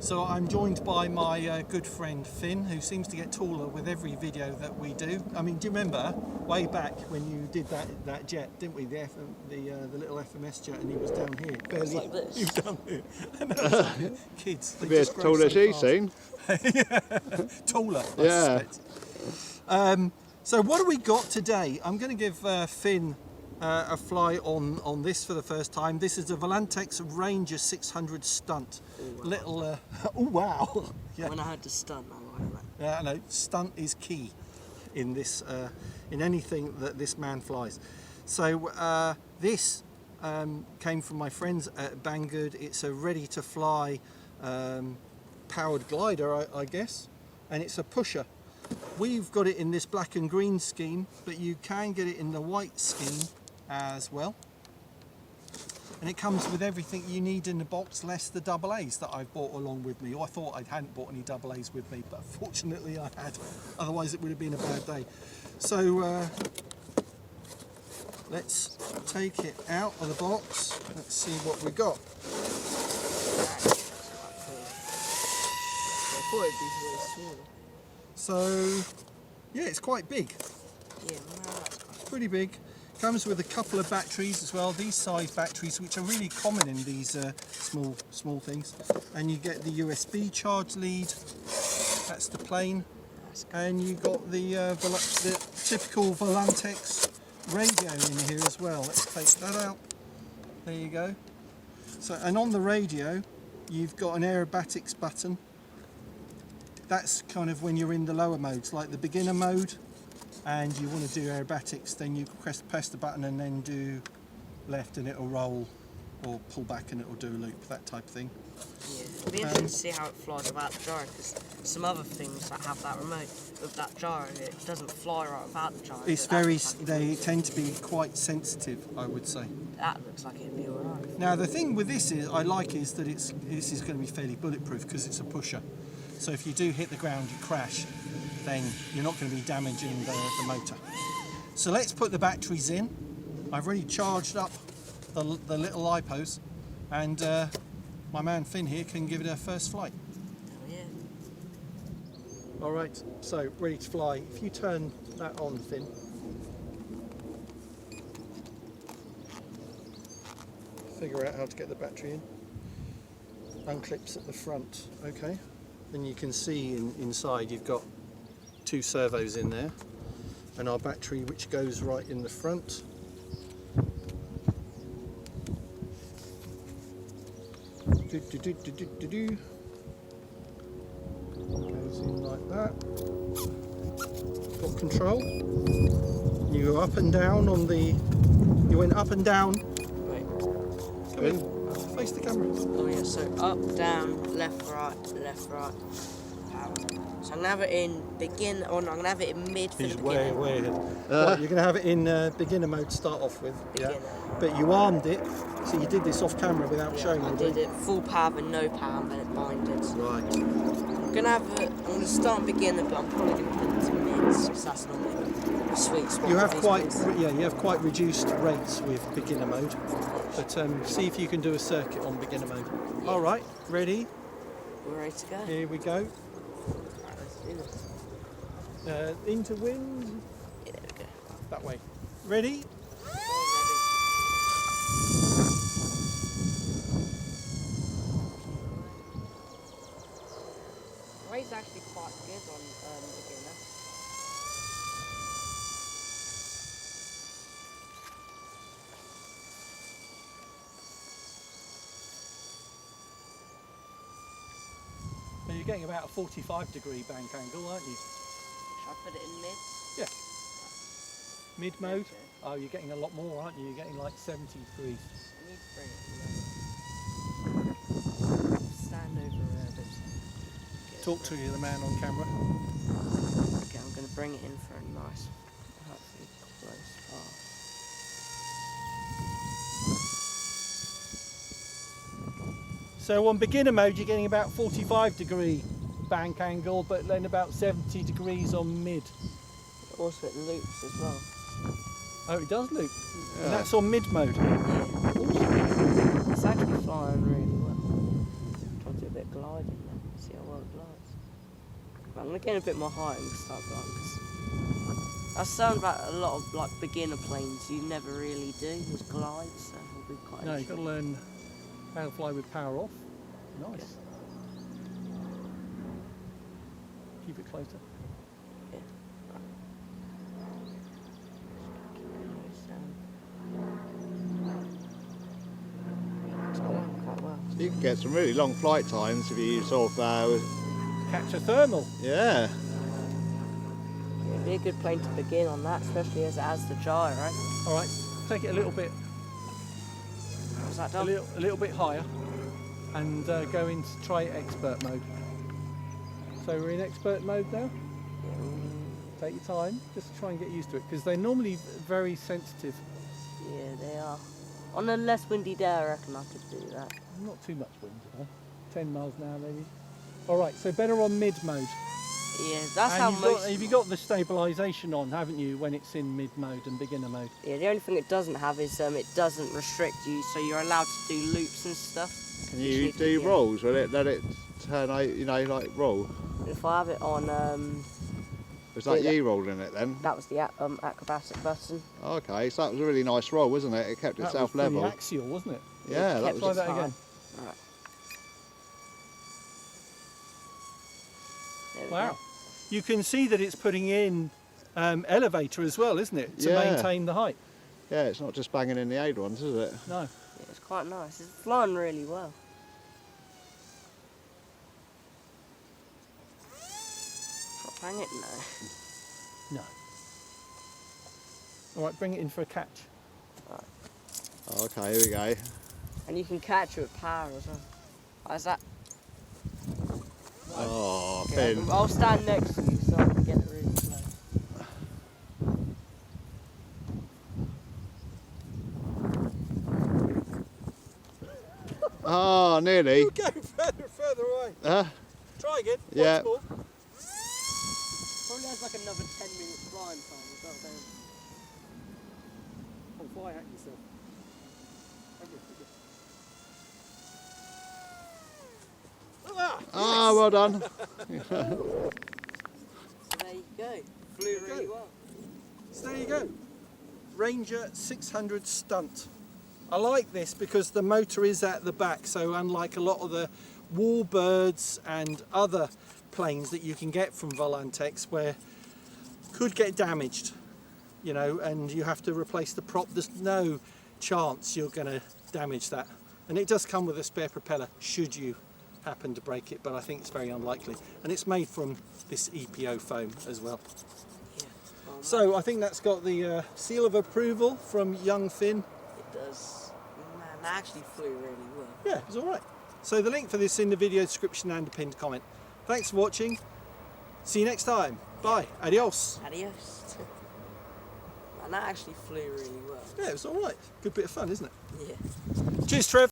So I'm joined by my good friend Finn, who seems to get taller with every video that we do. I mean, do you remember way back when you did that jet, didn't we? The little FMS jet, and he was down here, barely. Like this. He was down here. And that was like, kids. A bit taller as he's seen. Yeah, taller. Yeah. So what do we got today? I'm going to give Finn a fly on this for the first time. This is a Volantex Ranger 600 Stunt. Ooh, wow. Little, oh wow! Yeah. When I had to stunt, I like that. Yeah, no, stunt is key in this, in anything that this man flies. So this came from my friends at Banggood. It's a ready-to-fly powered glider, I guess, and it's a pusher. We've got it in this black and green scheme, but you can get it in the white scheme as well. And it comes with everything you need in the box, less the double A's that I've brought along with me. I thought I hadn't bought any double A's with me, but fortunately I had. Otherwise it would have been a bad day. So let's take it out of the box. Let's see what we got. I thought it'd be really small. So yeah, it's quite big. Yeah, no, It's pretty big. Comes with a couple of batteries as well, these size batteries, which are really common in these small things. And you get the USB charge lead, that's the plane, and you got the typical Volantex radio in here as well. Let's take that out. There you go. So, and on the radio, you've got an Aerobatics button. That's kind of when you're in the lower modes, like the beginner mode, and you want to do aerobatics, then you press the button and then do left and it'll roll, or pull back and it'll do a loop, that type of thing. Yeah, it'll be interesting to see how it flies without the gyro, because some other things that have that remote with that gyro, it doesn't fly right without the gyro. It's very, they tend to be quite sensitive, I would say. That looks like it'd be alright. Now the thing with this is, I like is that this is going to be fairly bulletproof because it's a pusher. So if you do hit the ground, you crash, then you're not going to be damaging the motor. So let's put the batteries in. I've already charged up the little LiPos, and my man Finn here can give it a first flight. Oh yeah. All right, so ready to fly. If you turn that on, Finn. Figure out how to get the battery in. Unclips at the front, okay. Then you can see inside you've got two servos in there, and our battery which goes right in the front. Goes in like that. Got control. You go up and down on the. You went up and down. Wait. Come in. Face the camera. Oh yeah, so up, down, left, right, power. So I'm gonna have it in begin, or no, I'm gonna have it in mid for the beginning. Way ahead. Right, you're gonna have it in beginner mode to start off with. Beginner. Yeah. But you armed it, so you did this off camera without showing I me. did it full power and no power, and then it binded. Right. I'm gonna start beginner, but I'm probably gonna put it to mids, because that's normally a sweet spot. You have for these quite, things. you have quite reduced rates with beginner mode. But see if you can do a circuit on beginner mode. Yeah. All right, ready? We're ready to go. Here we go. Right, let's do this. Into wind. Yeah, there we go. That way. Ready? Rate's actually quite good on beginner. So you're getting about a 45-degree bank angle, aren't you? Should I put it in mid? Yeah. Mid mode. Okay. Oh, you're getting a lot more, aren't you? You're getting like 70 degrees. I need to bring it low. Stand over there a bit. Talk to you, the man on camera. Okay, I'm going to bring it in for a nice, hopefully close path. So on beginner mode, you're getting about 45-degree bank angle, but then about 70 degrees on mid. Also, it loops as well. Oh, it does loop. Yeah. And that's on mid mode. Yeah. It's actually flying really well. Try to do a bit bit of gliding there. See how well it glides. I'm gonna get a bit more height and start gliding. 'Cause that's something about a lot of like beginner planes you never really do is glide, so it'll be quite. No, you've got to learn how to fly with power off. Nice. Yeah. Keep it closer. Yeah. It's going quite well. You can get some really long flight times if you sort of, Catch a thermal. yeah. It'd be a good plane to begin on that, especially as it has the gyro. All right, take it a little bit, Was that a done? little bit higher, and go into try expert mode. So we're in expert mode now. Take your time, just try and get used to it, because they're normally very sensitive. Yeah, they are. On a less windy day, I reckon I could do that. Not too much wind today. 10 miles an hour maybe. All right, so better on mid mode. Yeah, that's how And most. you've got the stabilisation on, haven't you, when it's in mid mode and beginner mode? Yeah, the only thing it doesn't have is it doesn't restrict you, so you're allowed to do loops and stuff. Can you do rolls? Will it let it turn out, you know, like roll? If I have it on, Was that Yeah. you rolling it then? that was the acrobatic button. Okay, so that was a really nice roll, wasn't it? It kept That itself was pretty level. axial, wasn't it? Yeah, that kept was Try it that high. again. Alright. There we Wow. go. You can see that it's putting in elevator as well, isn't it? To Yeah. maintain the height. Yeah, it's not just banging in the ailerons, is it? No. Yeah, it's quite nice. It's flying really well. Stop hang it now. No. All right, bring it in for a catch. Okay, here we go. And you can catch it with power as well. How's that? Oh, Yeah, Finn. I'll stand next to you so I can get it really close. Oh, nearly. Go further away. Try again. Yeah. Once more. Probably has like another 10 minutes flying time as well, don't it? Oh, fly at yourself. Ah, well done. So there you go. Flew really well. So there you go. Ranger 600 Stunt. I like this because the motor is at the back, so unlike a lot of the Warbirds and other planes that you can get from Volantex where could get damaged, you know, and you have to replace the prop, there's no chance you're going to damage that. And it does come with a spare propeller should you happen to break it, but I think it's very unlikely. And it's made from this EPO foam as well. Yeah. So I think that's got the seal of approval from young Finn. It does. Man, that actually flew really well. Yeah, it's all right. So the link for this in the video description and a pinned comment. Thanks for watching. See you next time. Bye. Adios. Adios. Man, that actually flew really well. Yeah, it was all right. Good bit of fun, isn't it? Yeah. Cheers, Trev.